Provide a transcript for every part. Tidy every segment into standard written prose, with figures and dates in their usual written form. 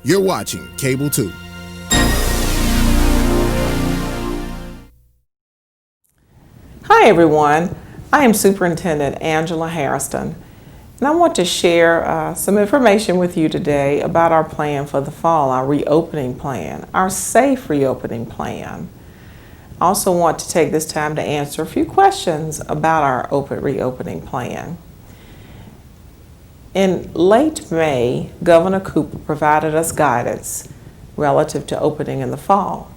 You're watching Cable 2. Hi everyone, I am Superintendent Angela Harrison, and I want to share some information with you today about our plan for the fall, our reopening plan, our safe reopening plan. I also want to take this time to answer a few questions about our reopening plan. In late May, Governor Cooper provided us guidance relative to opening in the fall.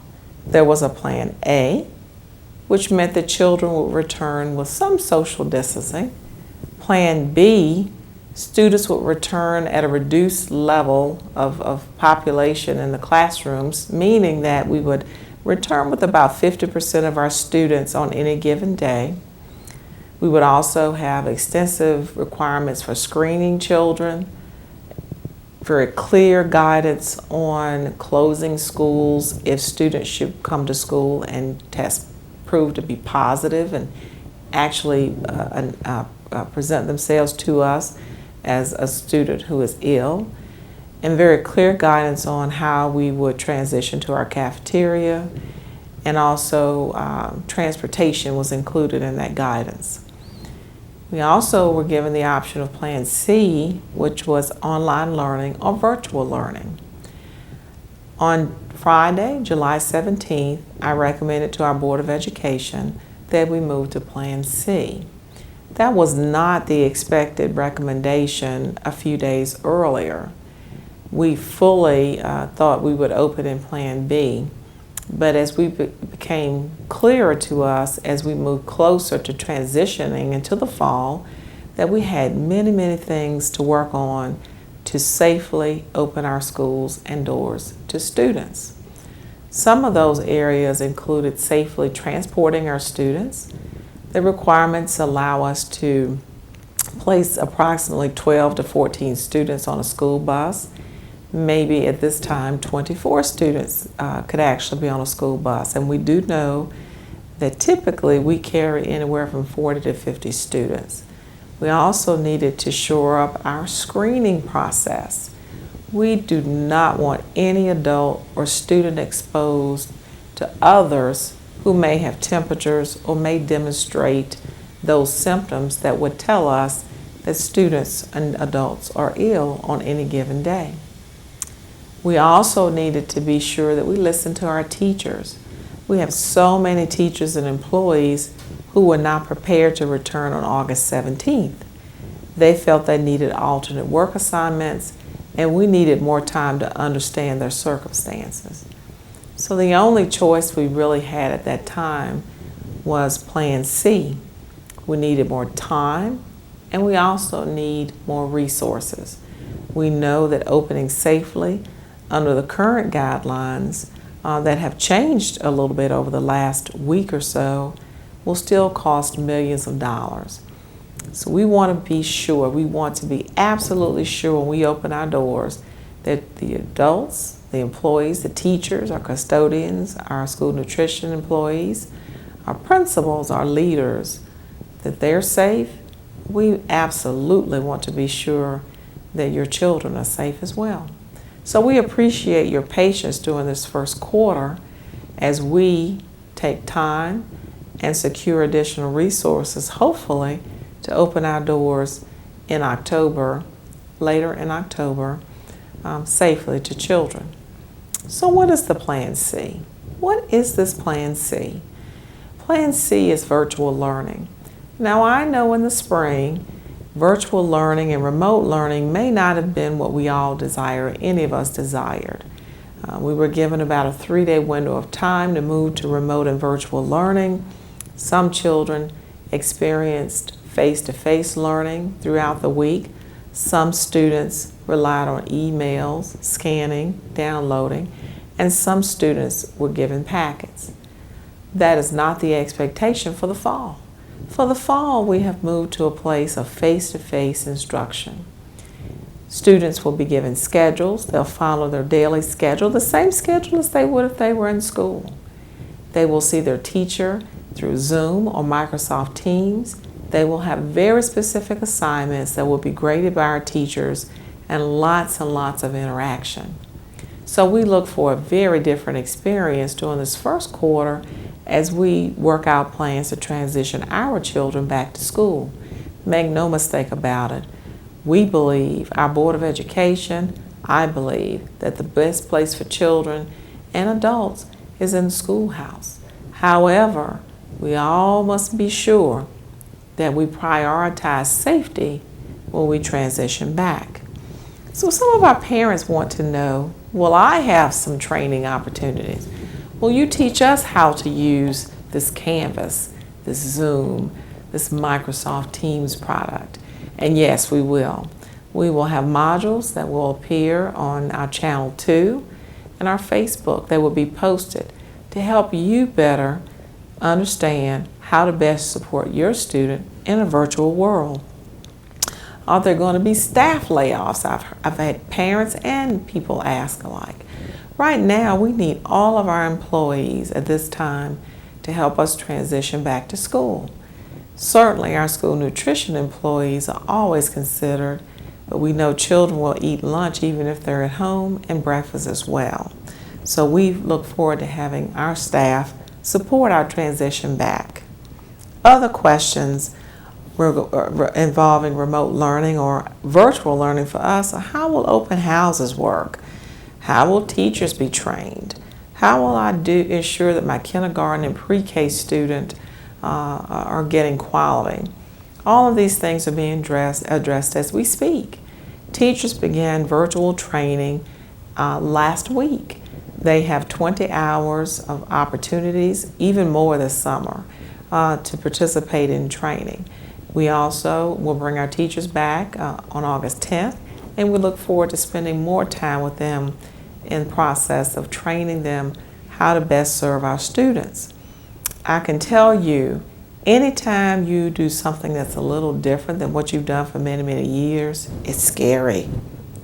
There was a Plan A, which meant that children would return with some social distancing. Plan B, students would return at a reduced level of population in the classrooms, meaning that we would return with about 50% of our students on any given day. We would also have extensive requirements for screening children, very clear guidance on closing schools if students should come to school and prove to be positive and actually present themselves to us as a student who is ill, and very clear guidance on how we would transition to our cafeteria, and also transportation was included in that guidance. We also were given the option of Plan C, which was online learning or virtual learning. On Friday, July 17th, I recommended to our Board of Education that we move to Plan C. That was not the expected recommendation a few days earlier. We fully thought we would open in Plan B, but as we became clearer to us as we moved closer to transitioning into the fall, that we had many things to work on to safely open our schools and doors to students. Some of those areas included safely transporting our students. The requirements allow us to place approximately 12 to 14 students on a school bus. Maybe at this time 24 students could actually be on a school bus, and we do know that typically we carry anywhere from 40 to 50 students. We also needed to shore up our screening process. We do not want any adult or student exposed to others who may have temperatures or may demonstrate those symptoms that would tell us that students and adults are ill on any given day. We also needed to be sure that we listen to our teachers. We have so many teachers and employees who were not prepared to return on August 17th. They felt they needed alternate work assignments, and we needed more time to understand their circumstances. So the only choice we really had at that time was Plan C. We needed more time, and we also need more resources. We know that opening safely under the current guidelines that have changed a little bit over the last week or so will still cost millions of dollars. So we want to be sure, we want to be absolutely sure when we open our doors that the adults, the employees, the teachers, our custodians, our school nutrition employees, our principals, our leaders, that they're safe. We absolutely want to be sure that your children are safe as well. So we appreciate your patience during this first quarter as we take time and secure additional resources, hopefully, to open our doors in October, later in October, safely to children. So what is the Plan C? What is this Plan C? Plan C is virtual learning. Now I know in the spring, virtual learning and remote learning may not have been what we all desire, any of us desired. We were given about a 3-day window of time to move to remote and virtual learning. Some children experienced face-to-face learning throughout the week. Some students relied on emails, scanning, downloading, and some students were given packets. That is not the expectation for the fall. For the fall, we have moved to a place of face-to-face instruction. Students will be given schedules. They'll follow their daily schedule, the same schedule as they would if they were in school. They will see their teacher through Zoom or Microsoft Teams. They will have very specific assignments that will be graded by our teachers and lots of interaction. So we look for a very different experience during this first quarter as we work out plans to transition our children back to school. Make no mistake about it. We believe, our Board of Education, I believe, that the best place for children and adults is in the schoolhouse. However, we all must be sure that we prioritize safety when we transition back. So some of our parents want to know, will I have some training opportunities? Will you teach us how to use this Canvas, this Zoom, this Microsoft Teams product? And yes, we will. We will have modules that will appear on our Channel 2 and our Facebook that will be posted to help you better understand how to best support your student in a virtual world. Are there going to be staff layoffs? I've had parents and people ask alike. Right now, we need all of our employees at this time to help us transition back to school. Certainly, our school nutrition employees are always considered, but we know children will eat lunch even if they're at home, and breakfast as well. So we look forward to having our staff support our transition back. Other questions involving remote learning or virtual learning for us are: how will open houses work? How will teachers be trained? How will I ensure that my kindergarten and pre-K student are getting quality? All of these things are being addressed as we speak. Teachers began virtual training last week. They have 20 hours of opportunities, even more this summer, to participate in training. We also will bring our teachers back on August 10th, and we look forward to spending more time with them in the process of training them how to best serve our students. I can tell you, anytime you do something that's a little different than what you've done for many, many years, it's scary.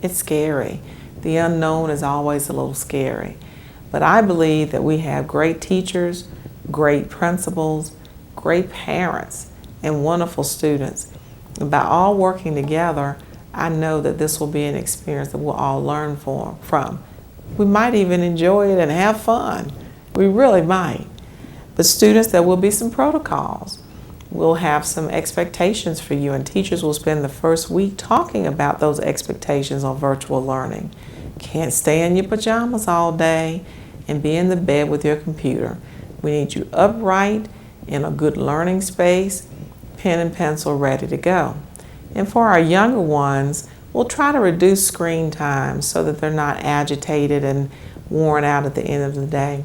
It's scary. The unknown is always a little scary. But I believe that we have great teachers, great principals, great parents, and wonderful students. And by all working together, I know that this will be an experience that we'll all learn from. We might even enjoy it and have fun. We really might. But students, there will be some protocols. We'll have some expectations for you, and teachers will spend the first week talking about those expectations on virtual learning. Can't stay in your pajamas all day and be in the bed with your computer. We need you upright in a good learning space, pen and pencil ready to go. And for our younger ones, we'll try to reduce screen time so that they're not agitated and worn out at the end of the day.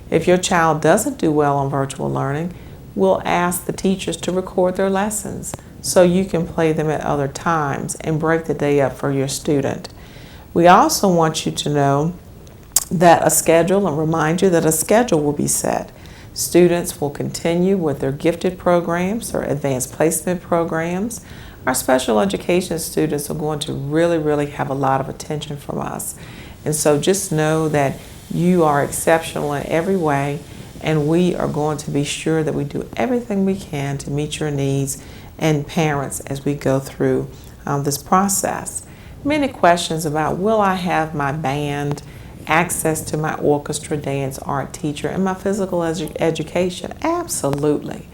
If your child doesn't do well on virtual learning, we'll ask the teachers to record their lessons so you can play them at other times and break the day up for your student. We also want you to know that a schedule, and remind you that a schedule will be set. Students will continue with their gifted programs or advanced placement programs. Our special education students are going to really have a lot of attention from us. And so just know that you are exceptional in every way, and we are going to be sure that we do everything we can to meet your needs and parents as we go through this process. Many questions about, will I have my band, access to my orchestra, dance, art teacher, and my physical education? Absolutely.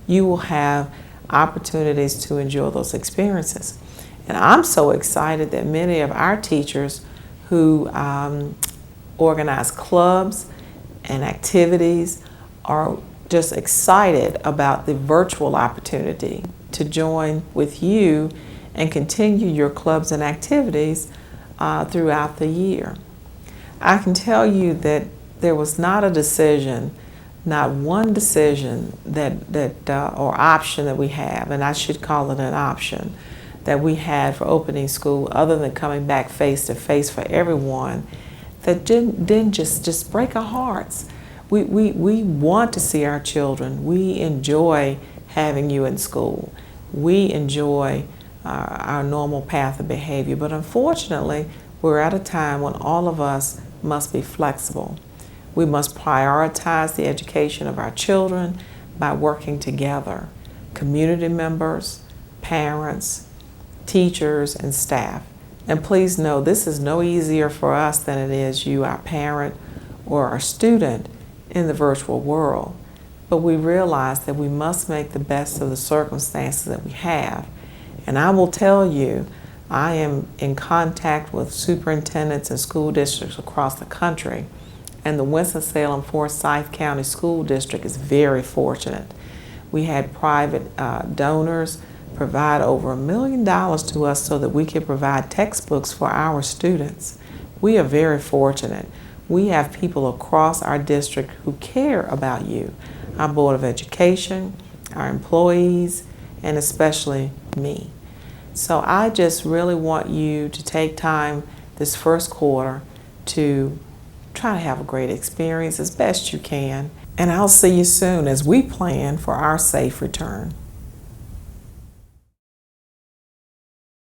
You will have opportunities to enjoy those experiences. And I'm so excited that many of our teachers who organize clubs and activities are just excited about the virtual opportunity to join with you and continue your clubs and activities throughout the year. I can tell you that there was not a decision, not one decision or option that we have, and I should call it an option, that we had for opening school other than coming back face to face for everyone, that didn't just break our hearts. We want to see our children. We enjoy having you in school. We enjoy our normal path of behavior, but unfortunately, we're at a time when all of us must be flexible. We must prioritize the education of our children by working together. Community members, parents, teachers, and staff And please know this is no easier for us than it is you, our parent or our student in the virtual world. But we realize that we must make the best of the circumstances that we have. And I will tell you, I am in contact with superintendents and school districts across the country, and the Winston-Salem Forsyth County School District is very fortunate. We had private donors provide over $1 million to us so that we could provide textbooks for our students. We are very fortunate. We have people across our district who care about you, our Board of Education, our employees, and especially me. So I just really want you to take time this first quarter to try to have a great experience as best you can. And I'll see you soon as we plan for our safe return.